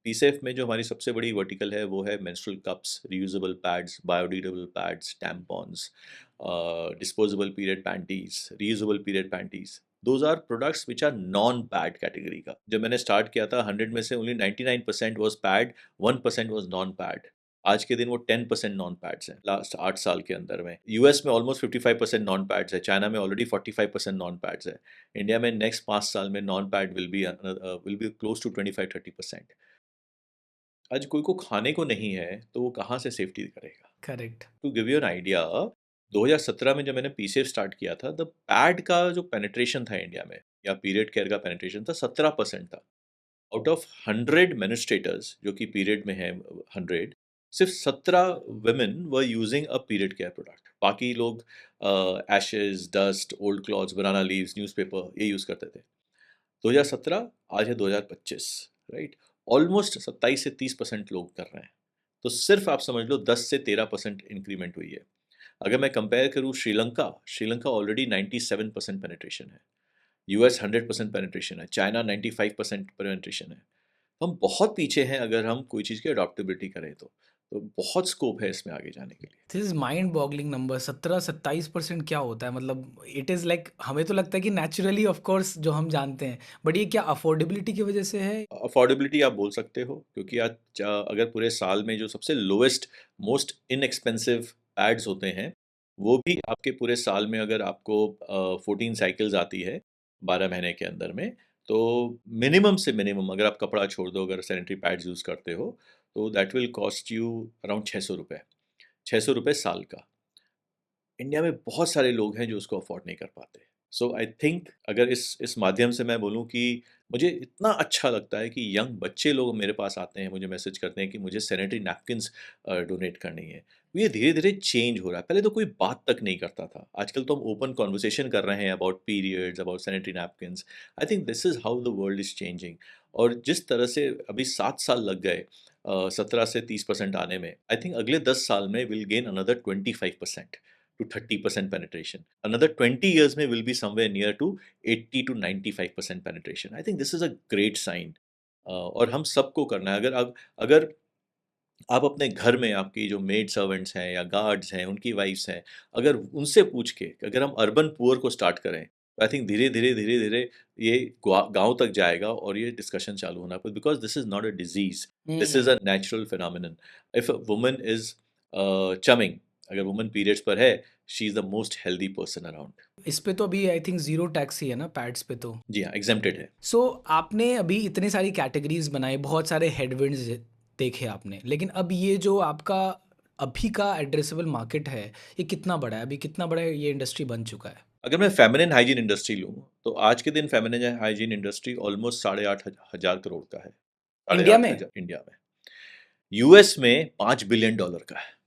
पीसेफ में जो हमारी सबसे बड़ी वर्टिकल है वो है menstrual cups, reusable pads, biodegradable pads, tampons, disposable period panties, reusable period panties. Those are products which are non pad category का। जब मैंने स्टार्ट किया था 100 में से only 99% was pad, 1% was non pad. आज के दिन वो 10% नॉन पैड्स हैं लास्ट 8 साल के अंदर में। यूएस में ऑलमोस्ट 55% नॉन पैड्स है, चाइना में ऑलरेडी 45% नॉन पैड्स है। इंडिया में नेक्स्ट 5 साल में non pad will be close to 25-30%। आज कोई को खाने को नहीं है तो वो कहाँ से सेफ्टी करेगा? Correct. To give you an idea, 2017 में जब मैंने पीसेफ स्टार्ट किया था, द पैड का जो पेनिट्रेशन था इंडिया में या पीरियड केयर का पेनिट्रेशन था 17% था। आउट ऑफ 100 मेनिस्ट्रेटर्स जो कि पीरियड में है 100, सिर्फ 17 women were using a period care product. बाकी लोग एशेज, डस्ट, ओल्ड क्लॉथ्स, बनाना लीव्स, न्यूज़पेपर ये यूज़ करते थे। 2017, आज है 2025, राइट? ऑलमोस्ट 27 से 30% लोग कर रहे हैं। तो सिर्फ आप समझ लो 10 से 13% इंक्रीमेंट हुई है। अगर मैं कंपेयर करूँ श्रीलंका, श्रीलंका ऑलरेडी 97% पेनिट्रेशन है। यूएस 100% पेनिट्रेशन है, चाइना 95% पेनिट्रेशन है। हम बहुत पीछे हैं अगर हम कोई चीज़ की अडॉप्टेबिलिटी करें तो बहुत स्कोप है इसमें आगे जाने के लिए। This is mind boggling number. 17-27% क्या होता है? मतलब इट इज़ लाइक हमें तो लगता है कि नेचुरली ऑफ कोर्स जो हम जानते हैं, बट ये क्या अफोर्डेबिलिटी की वजह से है? अफोर्डेबिलिटी आप बोल सकते हो, क्योंकि आज अगर पूरे साल में जो सबसे लोएस्ट मोस्ट इनएक्सपेंसिव एड्स होते हैं, वो भी आपके पूरे साल में अगर आपको 14 साइकिल्स आती है 12 महीने के अंदर में, तो मिनिमम से मिनिमम अगर आप कपड़ा छोड़ दो, अगर सैनिटरी पैड्स यूज़ करते हो, तो that will cost you around 600 रुपये, 600 रुपये साल का। इंडिया में बहुत सारे लोग हैं जो उसको अफोर्ड नहीं कर पाते। सो आई थिंक अगर इस माध्यम से मैं बोलूँ कि मुझे इतना अच्छा लगता है कि यंग बच्चे लोग मेरे पास आते हैं, मुझे मैसेज करते हैं कि मुझे सैनिटरी नैपकिन्स डोनेट करनी है। ये धीरे-धीरे चेंज हो रहा है, पहले तो कोई बात तक नहीं करता था। आजकल तो हम ओपन कन्वर्सेशन कर रहे हैं about periods, about sanitary napkins. I think this is how the world is changing. और जिस तरह से अभी 7 साल लग गए 17 से 30% आने में, आई थिंक अगले 10 साल में will gain another 25% to 30% penetration. Another 20 years may will be somewhere near to 80 to 95% penetration. I think this is a great sign. और हम सबको करना है। अगर आप अपने घर में आपकी जो मेड सर्वेंट्स हैं या गार्ड्स हैं, उनकी वाइफ्स हैं, अगर उनसे पूछ के अगर हम अर्बन पुअर को स्टार्ट करें, तो आई थिंक धीरे धीरे ये गांव तक जाएगा और ये डिस्कशन चालू होना, because this is not a disease, this is hmm. A natural phenomenon. If a woman is chumming, अगर वुमन पीरियड्स पर है, she is the most healthy person around. इस पे तो अभी आई थिंक ज़ीरो टैक्स ही है ना पैड्स पे तो। जी हाँ, एग्जेम्प्टेड है। सो आपने अभी इतने सारी कैटेगरीज बनाई, बहुत सारे हेडविंड्स देखे आपने, लेकिन अब ये जो आपका अभी का एड्रेसेबल मार्केट है, ये कितना बड़ा है? अभी कितना बड़ा है ये इंडस्ट्री बन चुका है? अगर मैं फेमिनिन हाइजीन इंडस्ट्री लूँ, तो आज के दिन feminine hygiene industry almost 8,500 crore का है। साढ़े इंडिया आठ में? हजार इंडिया में। यूएस में $5 बिलियन का है।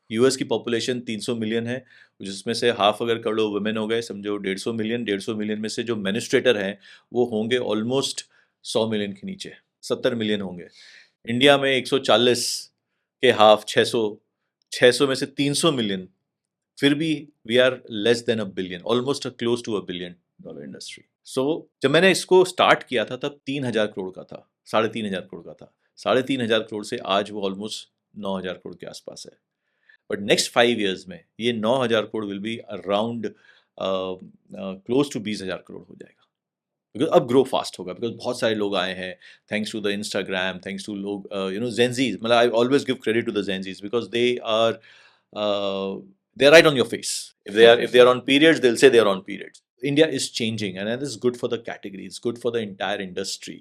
यूएस की पॉपुलेशन 300 मिलियन है, जिसमें से हाफ अगर कर लो वुमेन हो गए, समझो 150 मिलियन। 150 मिलियन में से जो मेनिस्ट्रेटर हैं वो होंगे ऑलमोस्ट 100 मिलियन के नीचे, 70 मिलियन होंगे। इंडिया में 140 के हाफ 600, 600 में से 300 मिलियन, फिर भी we are less than a billion, almost close to $1 billion industry. So जब मैंने इसको स्टार्ट किया था तब 3,000 करोड़ का था, 3,500 करोड़ का था। 3,500 करोड़ से आज वो ऑलमोस्ट 9,000 करोड़ के आसपास है। बट नेक्स्ट 5 ईयर्स में ये 9,000 crore will be around close to 20,000 crore हो जाएगा। बिकॉज अब ग्रो फास्ट होगा, बिकॉज बहुत सारे लोग आए हैं, thanks to the Instagram, thanks to लोग जेंजीज। मतलब I always give credit to the Gen Zs because are they are right on your face. If they are on periods, they'll say they are on periods. India is changing, and that is good for the category. It's good for the entire industry.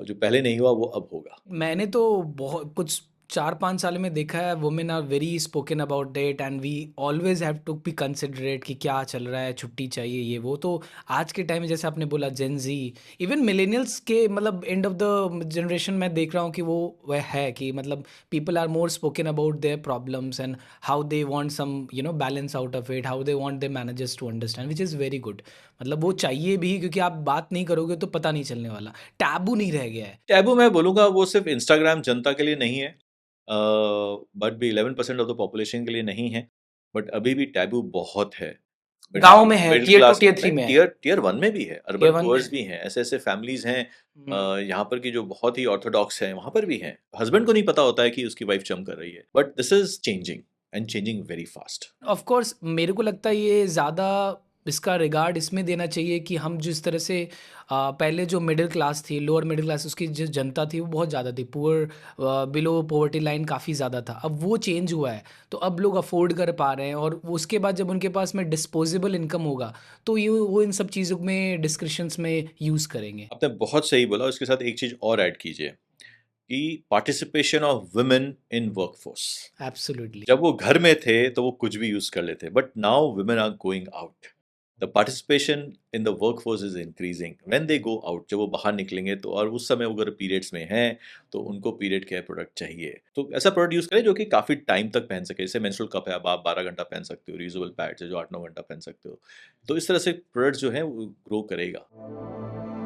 जो पहले नहीं हुआ वो अब होगा। मैंने तो बहुत कुछ 4-5 साल में देखा है, women are very spoken about it and we always have to be considerate कि क्या चल रहा है, छुट्टी चाहिए, ये वो। तो आज के टाइम में जैसे आपने बोला जेंजी, इवन मिलेनियल्स के मतलब एंड ऑफ द जनरेशन में देख रहा हूँ कि वो वह है कि मतलब people are more spoken about their problems and how they want some balance out of it, how they want their managers to understand, which is very good. मतलब वो चाहिए भी, क्योंकि आप बात नहीं करोगे तो पता नहीं चलने वाला, टैबू नहीं रह गया है। टैबू मैं बोलूँगा वो सिर्फ इंस्टाग्राम जनता के लिए नहीं है, बट भी 11% ऑफ द पॉपुलेशन के लिए नहीं है, बट अभी भी टैबू बहुत है। गाँव में है, मिडिल टियर 2 क्लास टियर 3 में में है। टियर 1 में भी है, टियर अर्बन 1 में पुअर्स है। भी हैं, ऐसे-ऐसे फैमिलीज़ हैं हुँ। यहाँ पर की जो बहुत ही ऑर्थोडॉक्स हैं, वहाँ पर भी हैं। हस्बैंड को नहीं पता होता है कि उसकी वाइफ चम कर रही है, but this is changing and changing very fast. Of course मेरे को लगता है ये ज़्यादा इसका रिगार्ड इसमें देना चाहिए कि हम जिस तरह से पहले जो मिडिल क्लास थी, लोअर मिडिल क्लास उसकी जो जनता थी वो बहुत ज़्यादा थी, पुअर बिलो पॉवर्टी लाइन काफ़ी ज़्यादा था। अब वो चेंज हुआ है, तो अब लोग अफोर्ड कर पा रहे हैं और वो उसके बाद जब उनके पास में डिस्पोजेबल इनकम होगा, तो ये वो इन सब चीज़ों में डिस्क्रिप्शंस में यूज़ करेंगे। आपने बहुत सही बोला, उसके साथ एक चीज़ और ऐड कीजिए कि participation of women in workforce. Absolutely. जब वो घर में थे, तो वो कुछ भी यूज़ कर लेते, but now women are going out. The participation in the workforce is increasing when they go out. जब वो बाहर निकलेंगे तो और उस समय अगर पीरियड्स में हैं, तो उनको पीरियड केयर प्रोडक्ट चाहिए। तो ऐसा प्रोडक्ट यूज़ करें जो कि काफ़ी टाइम तक पहन सके। जैसे मेंस्ट्रुअल कप है, अब आप 12 घंटा पहन सकते हो, रीयूजेबल पैड्स है जो 8-9 घंटा पहन सकते हो। तो इस तरह से प्रोडक्ट्स जो हैं वो ग्रो करेगा।